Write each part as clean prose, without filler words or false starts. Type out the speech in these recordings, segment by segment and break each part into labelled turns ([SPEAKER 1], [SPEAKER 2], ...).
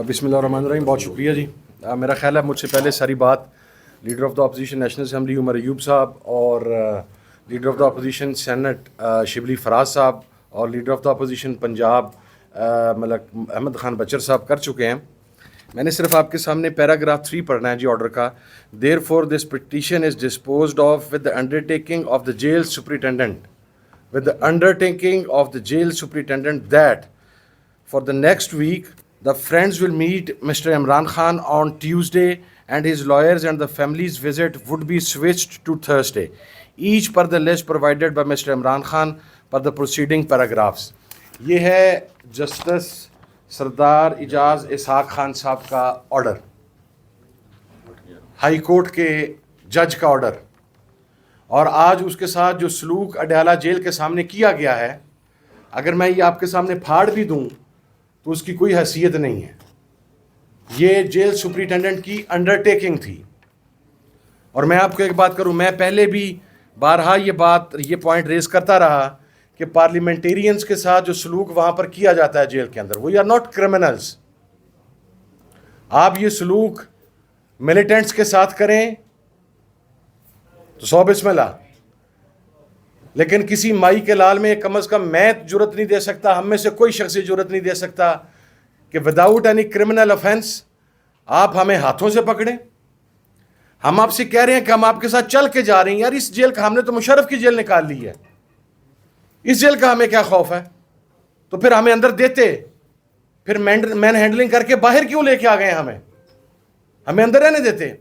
[SPEAKER 1] बिस्मिल्लाहिर्रहमानिर्रहीम। बहुत शुक्रिया जी। मेरा ख्याल है मुझसे पहले सारी बात leader of the opposition national assembly Umar Ayub साहब और leader of the opposition senate Shibli Faraz साहब और leader of the opposition Punjab Malik Ahmad Khan Bachar साहब कर चुके हैं। मैंने सिर्फ आपके सामने पैराग्राफ 3 पढ़ना है जी ऑर्डर का। Therefore this petition is disposed of with the undertaking of the jail superintendent that for the next week, the friends will meet Mr. Imran Khan on Tuesday and his lawyers and the family's visit would be switched to Thursday, each per the list provided by Mr. Imran Khan per the preceding paragraphs. ये है justice सरदार इजाज़ इसहाक खान साहब का order, high court के जज का order. और आज उसके साथ जो सलूक अडयाला जेल के सामने किया गया है, अगर मैं ये आपके सामने फाड़ भी दूं तो उसकी कोई हैसियत नहीं है। ये जेल सुपरिटेंडेंट की अंडरटेकिंग थी। और मैं आपको एक बात करूं, मैं पहले भी बारहा ये पॉइंट रेज करता रहा कि पार्लियामेंटेरियंस के साथ जो सलूक वहाँ पर किया जाता है जेल के अंदर, वो आर नॉट क्रिमिनल्स। आप ये सलूक मिलिटेंट्स के साथ करें तो 100 बिस्मिल्लाह, लेकिन किसी माई के लाल में कम अज़ कम मैं जुर्रत नहीं दे सकता, हम में से कोई शख्स जुर्रत नहीं दे सकता कि विदाउट एनी क्रिमिनल ऑफेंस आप हमें हाथों से पकड़ें। हम आपसे कह रहे हैं कि हम आपके साथ चल के जा रहे हैं। यार इस जेल का हमने तो मुशर्रफ की जेल निकाल ली है, इस जेल का हमें क्या खौफ है? तो फिर हमें अंदर देते, फिर मैन हैंडलिंग करके बाहर क्यों लेके आ गए? हमें अंदर रहने देते।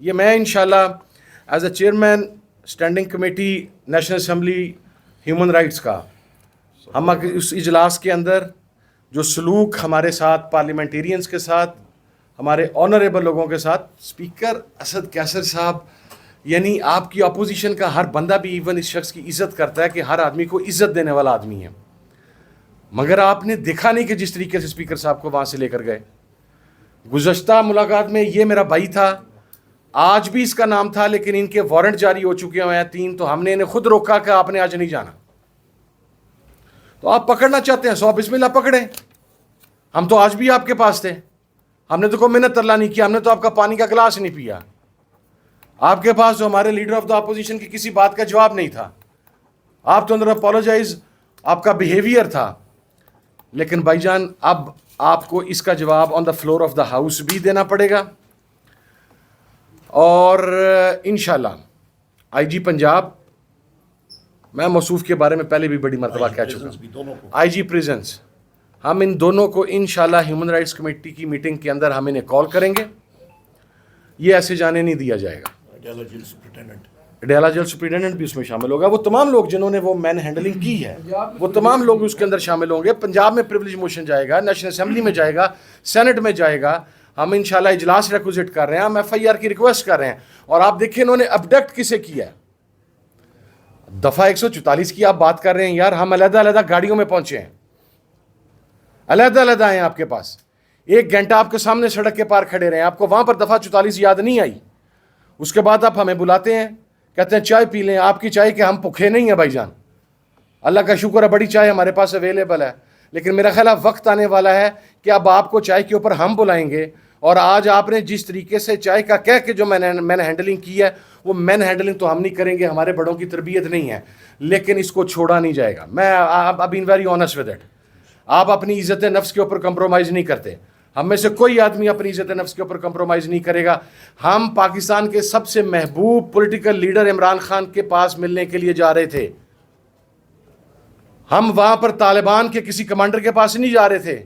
[SPEAKER 1] ये मैं इंशाल्लाह as a chairman standing committee national assembly human rights का, हम उस इजलास के अंदर जो सलूक हमारे साथ पार्लियामेंटेरियंस के साथ, हमारे ऑनरेबल लोगों के साथ, स्पीकर असद कैसर साहब, यानी आपकी अपोजिशन का हर बंदा भी इवन इस शख्स की इज़्ज़त करता है कि हर आदमी को इज़्ज़त देने वाला आदमी है, मगर आपने देखा नहीं कि जिस तरीके से स्पीकर साहब को वहाँ से लेकर गए। गुज़श्ता मुलाकात में ये मेरा भाई था, आज भी इसका नाम था, लेकिन इनके वारंट जारी हो चुके हैं 3, तो हमने इन्हें खुद रोका कि आपने आज नहीं जाना। तो आप पकड़ना चाहते हैं 100 बिस्मिल्लाह पकड़ें। हम तो आज भी आपके पास थे, हमने तो कोई मिन्नत तरला नहीं किया, हमने तो आपका पानी का गिलास नहीं पिया। आपके पास जो हमारे लीडर ऑफ द अपोजिशन की किसी बात का जवाब नहीं था, आप तो अंदर अपोलोजाइज आपका बिहेवियर था। लेकिन भाईजान अब आपको इसका जवाब on the floor of the house भी देना पड़ेगा। और इंशाल्लाह आईजी पंजाब, मैं मौसूफ के बारे में पहले भी बड़ी मरतबा कह चुका हूँ, आईजी प्रिजन्स, हम इन दोनों को इंशाल्लाह ह्यूमन राइट्स कमेटी की मीटिंग के अंदर हम इन्हें कॉल करेंगे। ये ऐसे जाने नहीं दिया जाएगा। अडयाला जेल सुपरिटेंडेंट भी उसमें शामिल होगा। वो तमाम लोग जिन्होंने वो मैन हैंडलिंग की है, वो तमाम लोग उसके अंदर शामिल होंगे। पंजाब में प्रिविलेज मोशन जाएगा, नेशनल असम्बली में जाएगा, सेनेट में जाएगा। हम इंशाल्लाह इजलास रिक्वेस्ट कर रहे हैं, हम FIR की रिक्वेस्ट कर रहे हैं। और आप देखिए इन्होंने अबडक्ट किसे किया है। दफ़ा 144 की आप बात कर रहे हैं। यार हम अलग-अलग गाड़ियों में पहुंचे हैं, अलग-अलग आए हैं आपके पास, 1 घंटा आपके सामने सड़क के पार खड़े रहे, आपको वहां पर दफ़ा 44 याद नहीं आई। उसके बाद आप हमें बुलाते हैं, कहते हैं चाय पी लें। आपकी चाय के हम भूखे नहीं हैं भाईजान, अल्लाह का शुक्र है बड़ी चाय हमारे पास अवेलेबल है। लेकिन मेरा ख्याल वक्त आने वाला है कि अब आपको चाय के ऊपर हम बुलाएंगे। और आज आपने जिस तरीके से चाय का कह के जो मैन हैंडलिंग की है, वो मैन हैंडलिंग तो हम नहीं करेंगे, हमारे बड़ों की तरबियत नहीं है, लेकिन इसको छोड़ा नहीं जाएगा। मैं अब been very honest with it. आप अपनी इज़्ज़त नफ्स के ऊपर कंप्रोमाइज़ नहीं करते, हम में से कोई आदमी अपनी इज़्ज़त नफ्स के ऊपर कंप्रोमाइज़ नहीं करेगा। हम पाकिस्तान के सबसे महबूब पॉलिटिकल लीडर इमरान खान के पास मिलने के लिए जा रहे थे। हम वहां पर तालिबान के किसी कमांडर के पास नहीं जा रहे थे,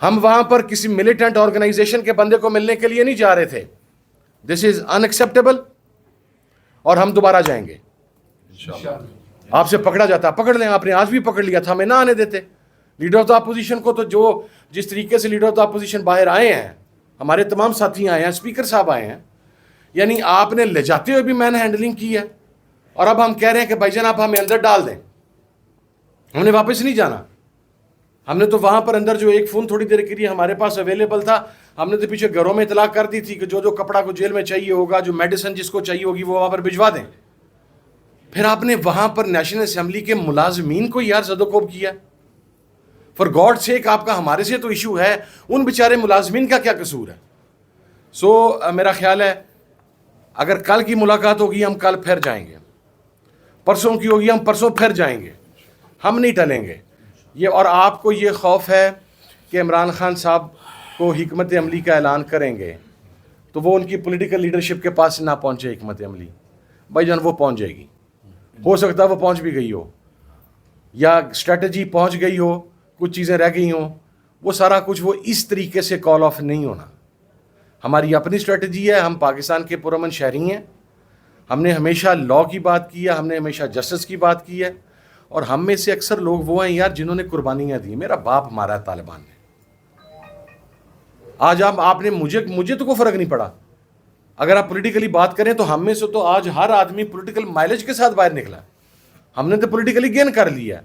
[SPEAKER 1] हम वहां पर किसी मिलिटेंट ऑर्गेनाइजेशन के बंदे को मिलने के लिए नहीं जा रहे थे। This is unacceptable. और हम दोबारा जाएंगे। आपसे पकड़ा जाता पकड़ लें, आपने आज भी पकड़ लिया था, हमें ना आने देते। लीडर ऑफ द अपोजिशन को तो जो जिस तरीके से लीडर ऑफ द अपोजिशन बाहर आए हैं, हमारे तमाम साथी आए हैं, स्पीकर साहब आए हैं, यानी आपने ले जाते हुए भी मैन हैंडलिंग की है। और अब हम कह रहे हैं कि भाईजान आप हमें अंदर डाल दें, हमने वापस नहीं जाना। हमने तो वहाँ पर अंदर जो एक फ़ोन थोड़ी देर के लिए हमारे पास अवेलेबल था, हमने तो पीछे घरों में इतला कर दी थी कि जो जो कपड़ा को जेल में चाहिए होगा, जो मेडिसिन जिसको चाहिए होगी, वो वहाँ पर भिजवा दें। फिर आपने वहाँ पर नेशनल असम्बली के मुलाजमीन को यार ज़दोकोब किया। فار گاڈ سیک آپ کا ہمارے سے تو ایشو ہے، ان بیچارے ملازمین کا کیا قصور ہے؟ سو میرا خیال ہے اگر کل کی ملاقات ہوگی ہم کل پھر جائیں گے، پرسوں کی ہوگی ہم پرسوں پھر جائیں گے، ہم نہیں ٹلیں گے یہ. اور آپ کو یہ خوف ہے کہ عمران خان صاحب کو حکمت عملی کا اعلان کریں گے تو وہ ان کی پولیٹیکل لیڈرشپ کے پاس نہ پہنچے حکمت عملی. بھائی جان وہ پہنچ جائے گی، ہو سکتا ہے وہ پہنچ بھی گئی ہو، یا اسٹریٹجی پہنچ گئی ہو، کچھ چیزیں رہ گئی ہوں، وہ سارا کچھ وہ اس طریقے سے کال آف نہیں ہونا. ہماری اپنی اسٹریٹجی ہے، ہم پاکستان کے پرامن شہری ہیں، ہم نے ہمیشہ لاء کی بات کی ہے، ہم نے ہمیشہ جسٹس کی بات کی ہے، اور ہم میں سے اکثر لوگ وہ ہیں یار جنہوں نے قربانیاں دی. میرا باپ مارا ہے طالبان نے. آج آپ نے مجھے تو کوئی فرق نہیں پڑا. اگر آپ پولیٹیکلی بات کریں تو ہم میں سے تو آج ہر آدمی پولیٹیکل مائلیج کے ساتھ باہر نکلا ہے. ہم نے تو پولیٹیکلی گین کر لیا ہے،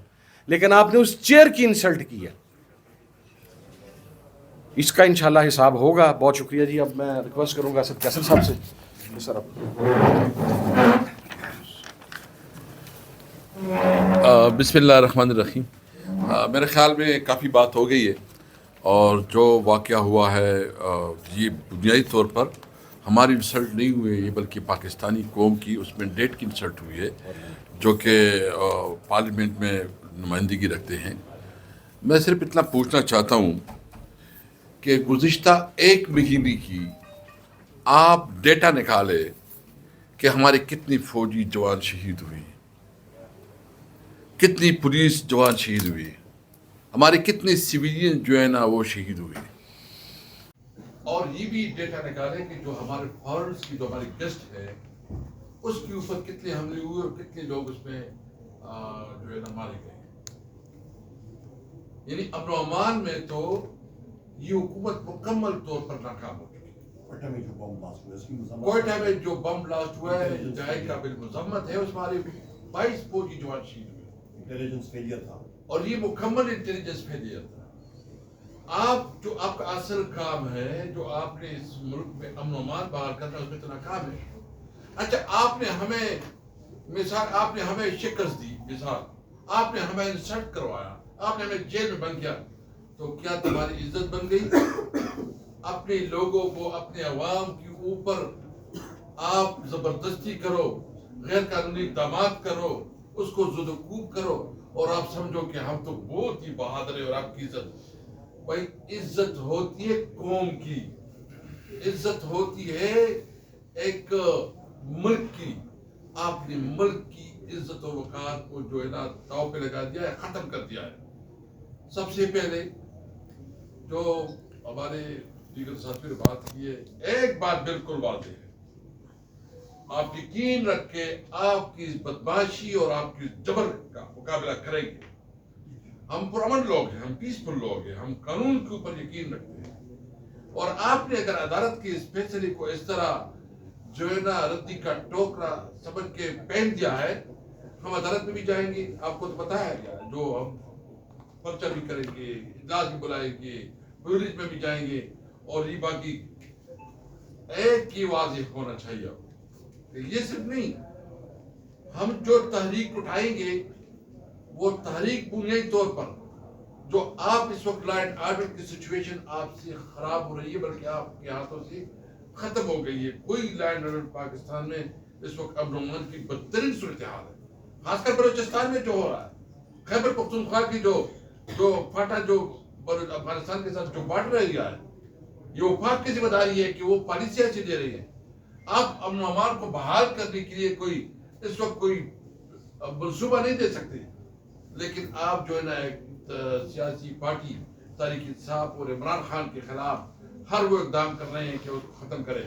[SPEAKER 1] لیکن آپ نے اس چیئر کی انسلٹ کی ہے. اس کا انشاءاللہ حساب ہوگا. بہت شکریہ جی. اب میں ریکویسٹ کروں گا اسد کیسر صاحب سے. سر
[SPEAKER 2] بسم اللہ الرحمن الرحیم. میرے خیال میں کافی بات ہو گئی ہے، اور جو واقعہ ہوا ہے یہ بنیادی طور پر ہماری انسلٹ نہیں ہوئی ہے، بلکہ پاکستانی قوم کی اس مینڈیٹ کی انسلٹ ہوئی ہے جو کہ پارلیمنٹ میں نمائندگی رکھتے ہیں. میں صرف اتنا پوچھنا چاہتا ہوں کہ گزشتہ ایک مہینے کی آپ ڈیٹا نکالے کہ ہمارے کتنی فوجی جوان شہید ہوئے، کتنی پولیس جوان شہید ہوئے، ہمارے کتنے سویلین جو ہے نا وہ شہید ہوئے. اور یہ بھی ڈیٹا نکالے کہ جو ہمارے فارنرز کی جو ہماری گیسٹ ہے اس کے اوپر کتنے حملے ہوئے اور کتنے لوگ اس میں جو ہے نا مارے گئے. یعنی امن و امان میں تو یہ حکومت مکمل طور پر ناکام ہو چکی ہے. کوئٹہ میں جو بم بلاسٹ ہوا ہے جائے قابل مذمت ہے، اس میں ہمارے 22 فوجی جوان شہید ہوئے.
[SPEAKER 3] انٹیلیجنس فیلئر تھا،
[SPEAKER 2] اور یہ مکمل انٹیلیجنس فیلئر تھا. جو آپ کا اصل کام ہے، جو آپ نے اس ملک میں امن و امان بحال کرنا، اس میں تو ناکام ہے. اچھا آپ نے ہمیں شکست دی، مثال آپ نے ہمیں انسلٹ کروایا، آپ نے ہمیں جیل میں بند کیا، تو کیا تمہاری عزت بن گئی؟ اپنے لوگوں کو، اپنے عوام کے اوپر آپ زبردستی کرو، غیر قانونی اقدامات کرو، اس کو زد و کوب کرو، اور آپ سمجھو کہ ہم تو بہت ہی بہادر ہیں اور آپ کی عزت. بھائی عزت ہوتی ہے قوم کی، عزت ہوتی ہے ایک ملک کی. آپ نے ملک کی عزت و وقار کو جو ہے نا داؤ پہ لگا دیا ہے، ختم کر دیا ہے. سب سے پہلے جو ہمارے دیگر ساتھی نے بات کی ہے، ایک بات بالکل واضح ہے، آپ یقین رکھ کے آپ کی بدماشی اور آپ کی جبر کا مقابلہ کریں گے. ہم پرامن لوگ ہیں، ہم پیسفل لوگ ہیں، ہم قانون کے اوپر یقین رکھتے ہیں. اور آپ نے اگر عدالت کے اس فیصلے کو اس طرح جو ہے نا ردی کا ٹوکرا سمجھ کے پہن دیا ہے، ہم عدالت میں بھی جائیں گے. آپ کو تو پتا ہے جو ہم پرچہ بھی کریں گے، اجلاس بھی بلائیں گے، پولیس میں بھی جائیں گے. اور یہ باقی ایک ہی واضح ہونا چاہیے کہ یہ صرف نہیں، ہم جو تحریک اٹھائیں گے وہ تحریک بنیادی طور پر جو آپ اس وقت لا اینڈ آرڈر کی سچویشن آپ سے خراب ہو رہی ہے، بلکہ آپ کے ہاتھوں سے ختم ہو گئی ہے. کوئی لا اینڈ آرڈر پاکستان میں اس وقت امن و امان کی بدترین صورتحال ہے. خاص کر بلوچستان میں جو ہو رہا ہے، خیبر پختونخوا کی جو فاٹا جو افغانستان کے ساتھ جو بارڈر ایریا ہے، یہ وفاق کی ذمہ داری ہے کہ وہ پالیسی ایسی دے رہی ہے. آپ امن و امان کو بحال کرنے کے لیے کوئی اس وقت کوئی منصوبہ نہیں دے سکتے، لیکن آپ جو ہے نا ایک سیاسی پارٹی تحریک انصاف اور عمران خان کے خلاف ہر وہ اقدام کر رہے ہیں کہ اس کو ختم کریں.